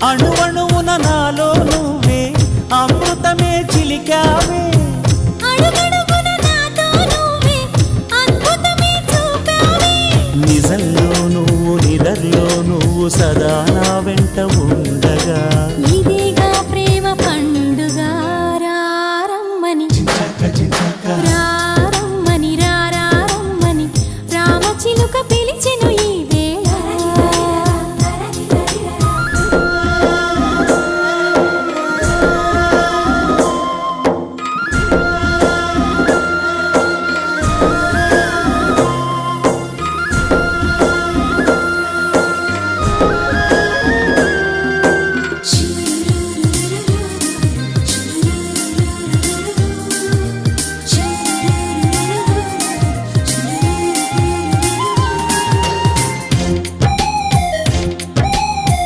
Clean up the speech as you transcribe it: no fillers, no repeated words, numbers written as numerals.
అణువణువున నాలో నువ్వే అమృతమే చిలికావే నిజంలో నువ్వు నిదర్లో నువ్వు సదా నా వెంట ఉండగా